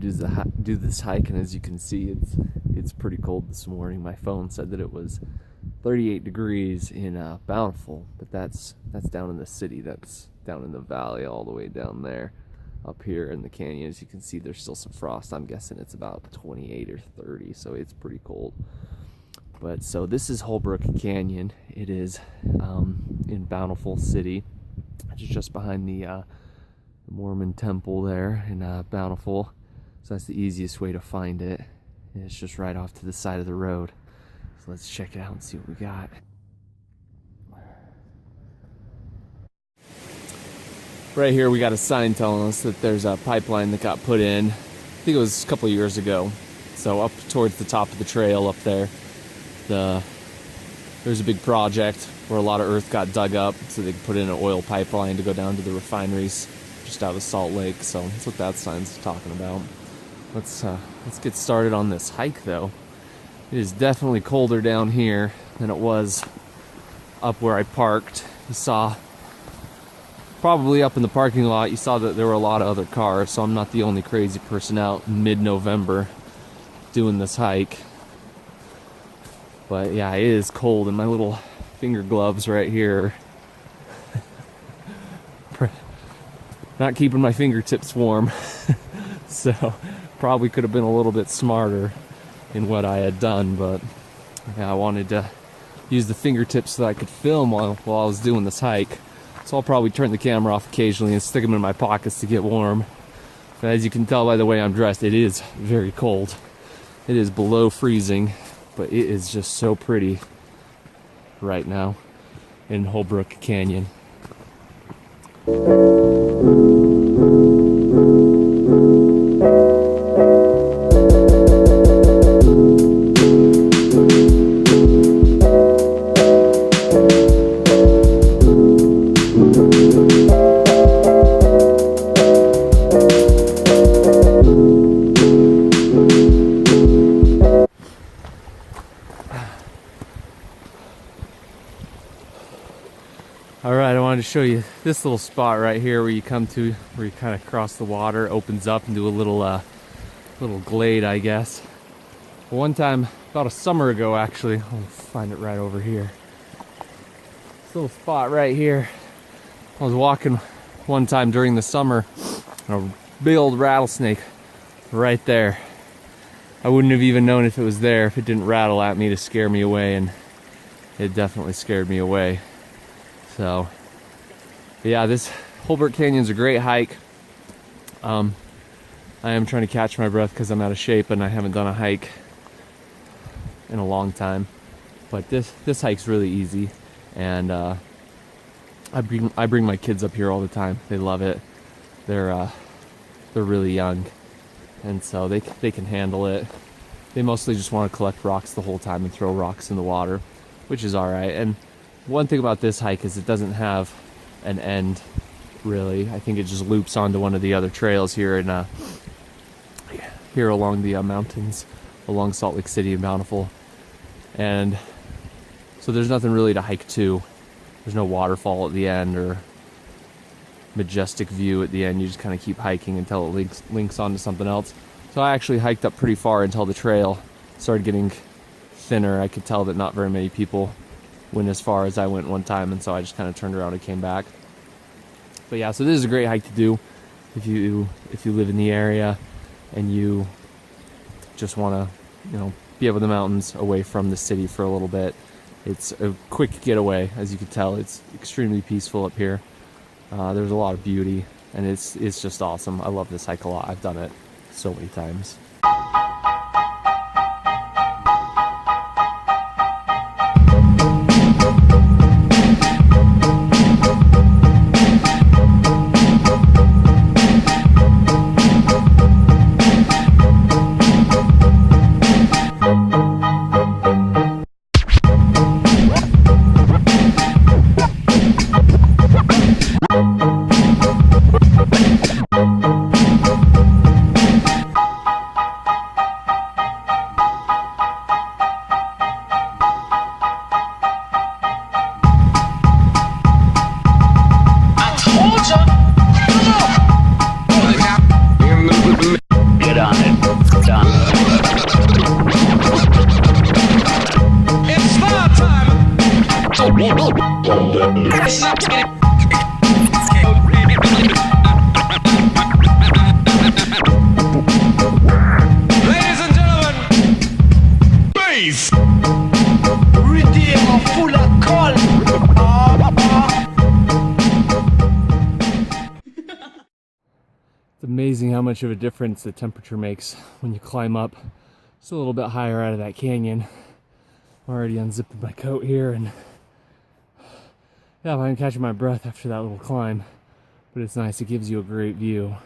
to do this hike, and as you can see, it's pretty cold this morning. My phone said that it was 38 degrees in Bountiful, but that's down in the city. That's down in the valley, all the way down there. Up here in the canyon, as you can see, there's still some frost. I'm guessing it's about 28 or 30, so it's pretty cold. But so this is Holbrook Canyon. It is in Bountiful City. It's just behind the Mormon temple there in Bountiful. So that's the easiest way to find it. And it's just right off to the side of the road. So let's check it out and see what we got. Right here we got a sign telling us that there's a pipeline that got put in. I think it was a couple of years ago. So up towards the top of the trail up there, there's a big project where a lot of earth got dug up so they could put in an oil pipeline to go down to the refineries just out of Salt Lake. So that's what that sign's talking about. Let's get started on this hike though. It is definitely colder down here than it was up where I parked. You saw, probably up in the parking lot, you saw that there were a lot of other cars, so I'm not the only crazy person out in mid-November doing this hike. But yeah, it is cold, and my little finger gloves right here not keeping my fingertips warm. So probably could have been a little bit smarter in what I had done, but yeah, I wanted to use the fingertips so that I could film while I was doing this hike. So I'll probably turn the camera off occasionally and stick them in my pockets to get warm. But as you can tell by the way I'm dressed, it is very cold. It is below freezing, but it is just so pretty right now in Holbrook Canyon. Alright, I wanted to show you this little spot right here where you come to, where you kind of cross the water, opens up into a little glade, I guess. One time, about a summer ago actually, I'll find it right over here. This little spot right here, I was walking one time during the summer, and a big old rattlesnake right there. I wouldn't have even known if it was there if it didn't rattle at me to scare me away, and it definitely scared me away. So, yeah, this Holbrook Canyon's a great hike. I am trying to catch my breath because I'm out of shape and I haven't done a hike in a long time. But this hike's really easy, and I bring my kids up here all the time. They love it. They're really young, and so they can handle it. They mostly just want to collect rocks the whole time and throw rocks in the water, which is all right. And one thing about this hike is it doesn't have an end, really. I think it just loops onto one of the other trails here in here along the mountains, along Salt Lake City and Bountiful. And so there's nothing really to hike to. There's no waterfall at the end or majestic view at the end. You just kind of keep hiking until it links onto something else. So I actually hiked up pretty far until the trail started getting thinner. I could tell that not very many people went as far as I went one time, and so I just kind of turned around and came back. But yeah, so this is a great hike to do if you live in the area and you just want to, be up in the mountains away from the city for a little bit. It's a quick getaway, as you can tell. It's extremely peaceful up here. There's a lot of beauty, and it's just awesome. I love this hike a lot. I've done it so many times. It's amazing how much of a difference the temperature makes when you climb up just a little bit higher out of that canyon. I'm already unzipping my coat here, and yeah, I'm catching my breath after that little climb, but it's nice. It gives you a great view.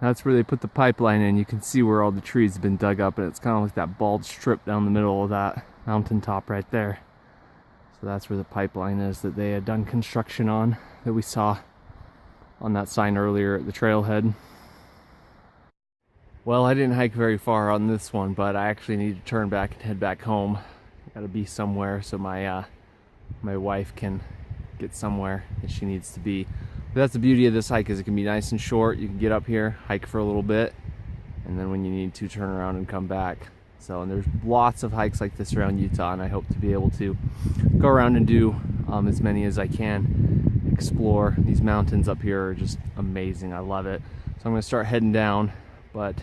That's where they put the pipeline in. You can see where all the trees have been dug up, and it's kind of like that bald strip down the middle of that mountaintop right there. So that's where the pipeline is that they had done construction on, that we saw on that sign earlier at the trailhead. Well, I didn't hike very far on this one, but I actually need to turn back and head back home. I gotta be somewhere so my wife can get somewhere that she needs to be. But that's the beauty of this hike, is it can be nice and short. You can get up here, hike for a little bit, and then when you need to, turn around and come back. So, and there's lots of hikes like this around Utah, and I hope to be able to go around and do as many as I can. Explore these mountains up here are just amazing. I love it. So I'm gonna start heading down. But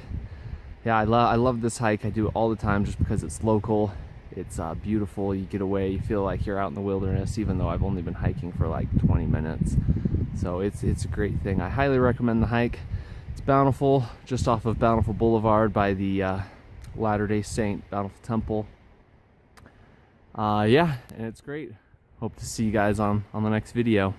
yeah, I love this hike. I do it all the time just because it's local. It's beautiful. You get away, you feel like you're out in the wilderness, even though I've only been hiking for like 20 minutes. So it's a great thing. I highly recommend the hike. It's Bountiful, just off of Bountiful Boulevard by the Latter-day Saint Bountiful Temple. Yeah, and it's great. Hope to see you guys on the next video.